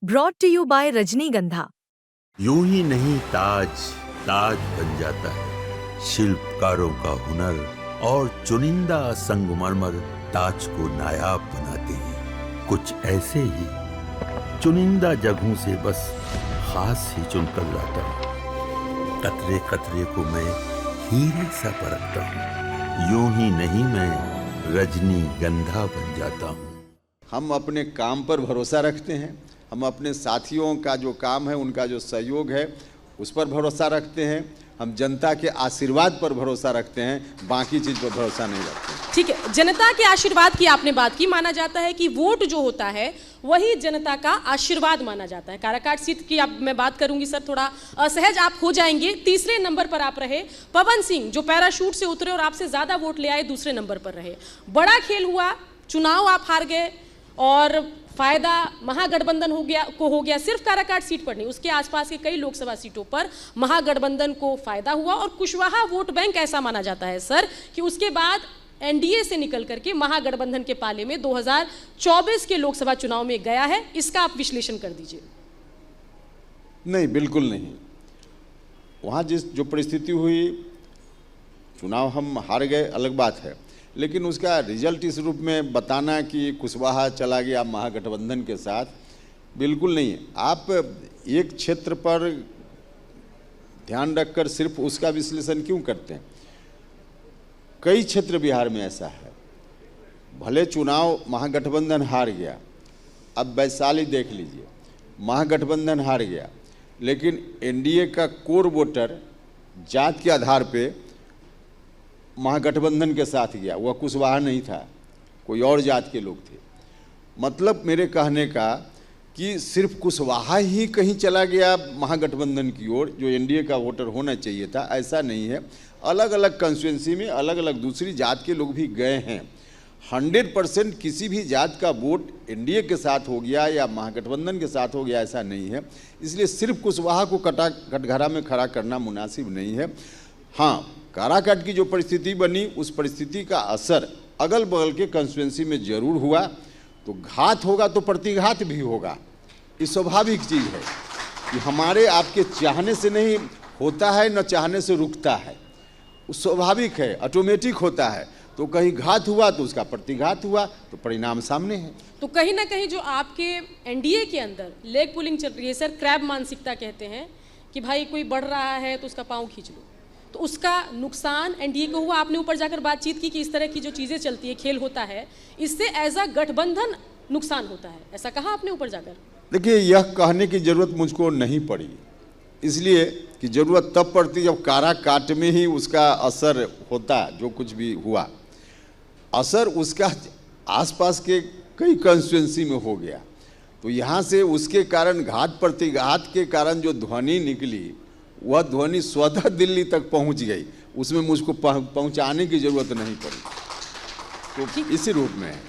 Brought to you bye रजनीगंधा। यूं ही नहीं ताज ताज बन जाता है, शिल्पकारों का हुनर और चुनिंदा संगमरमर ताज को नायाब बनाते हैं। कुछ ऐसे ही चुनिंदा जगहों से बस खास ही चुनकर लाता हूँ। कतरे कतरे को मैं हीरे सा परखता हूँ। यूं ही नहीं मैं रजनीगंधा बन जाता हूँ। हम अपने काम पर भरोसा रखते हैं, हम अपने साथियों का जो काम है, उनका जो सहयोग है, उस पर भरोसा रखते हैं। हम जनता के आशीर्वाद पर भरोसा रखते हैं, बाकी चीज़ पर भरोसा नहीं रखते। ठीक है, जनता के आशीर्वाद की आपने बात की। माना जाता है कि वोट जो होता है वही जनता का आशीर्वाद माना जाता है। काराकाट सीट की अब मैं बात करूंगी सर, थोड़ा असहज आप हो जाएंगे। तीसरे नंबर पर आप रहे। पवन सिंह जो पैराशूट से उतरे और आपसे ज़्यादा वोट ले आए, दूसरे नंबर पर रहे। बड़ा खेल हुआ, चुनाव आप हार गए और फायदा महागठबंधन हो गया। सिर्फ काराकाट सीट पर नहीं, उसके आसपास के कई लोकसभा सीटों पर महागठबंधन को फायदा हुआ। और कुशवाहा वोट बैंक ऐसा माना जाता है सर कि उसके बाद एनडीए से निकल करके महागठबंधन के पाले में 2024 के लोकसभा चुनाव में गया है। इसका आप विश्लेषण कर दीजिए। नहीं, बिल्कुल नहीं। वहाँ जो परिस्थिति हुई, चुनाव हम हार गए, अलग बात है, लेकिन उसका रिजल्ट इस रूप में बताना कि कुशवाहा चला गया महागठबंधन के साथ, बिल्कुल नहीं है। आप एक क्षेत्र पर ध्यान रखकर सिर्फ उसका विश्लेषण क्यों करते हैं? कई क्षेत्र बिहार में ऐसा है, भले चुनाव महागठबंधन हार गया, अब वैशाली देख लीजिए, महागठबंधन हार गया, लेकिन एनडीए का कोर वोटर जात के आधार पे महागठबंधन के साथ गया। वह कुशवाहा नहीं था, कोई और जात के लोग थे। मतलब मेरे कहने का कि सिर्फ कुशवाहा ही कहीं चला गया महागठबंधन की ओर, जो एनडीए का वोटर होना चाहिए था, ऐसा नहीं है। अलग अलग कंस्टिट्यूंसी में अलग अलग दूसरी जात के लोग भी गए हैं। 100% किसी भी जात का वोट एनडीए के साथ हो गया या महागठबंधन के साथ हो गया, ऐसा नहीं है। इसलिए सिर्फ कुशवाहा को कटघरा में खड़ा करना मुनासिब नहीं है। हाँ, काराकाट की जो परिस्थिति बनी, उस परिस्थिति का असर अगल बगल के कंस्टिट्यूंसी में जरूर हुआ। तो घात होगा तो प्रतिघात भी होगा, ये स्वाभाविक चीज़ है कि हमारे आपके चाहने से नहीं होता है, न चाहने से रुकता है, स्वाभाविक है, ऑटोमेटिक होता है। तो कहीं घात हुआ तो उसका प्रतिघात हुआ, तो परिणाम सामने है। तो कहीं ना कहीं जो आपके एनडीए के अंदर लेग पुलिंग चल रही है सर, क्रैब मानसिकता कहते हैं कि भाई कोई बढ़ रहा है तो उसका पाँव खींच लो, तो उसका नुकसान एनडीए को हुआ। आपने ऊपर जाकर बातचीत की कि इस तरह की जो चीज़ें चलती है, खेल होता है, इससे एज अ गठबंधन नुकसान होता है, ऐसा कहा आपने ऊपर जाकर? देखिए, यह कहने की जरूरत मुझको नहीं पड़ी, इसलिए कि जरूरत तब पड़ती जब काराकाट में ही उसका असर होता। जो कुछ भी हुआ, असर उसका आसपास के कई कंस्टिट्यूंसी में हो गया। तो यहाँ से उसके कारण घात प्रतिघात के कारण जो ध्वनि निकली, वह ध्वनि स्वतः दिल्ली तक पहुंच गई, उसमें मुझको पहुंचाने की जरूरत नहीं पड़ी। तो इसी रूप में है।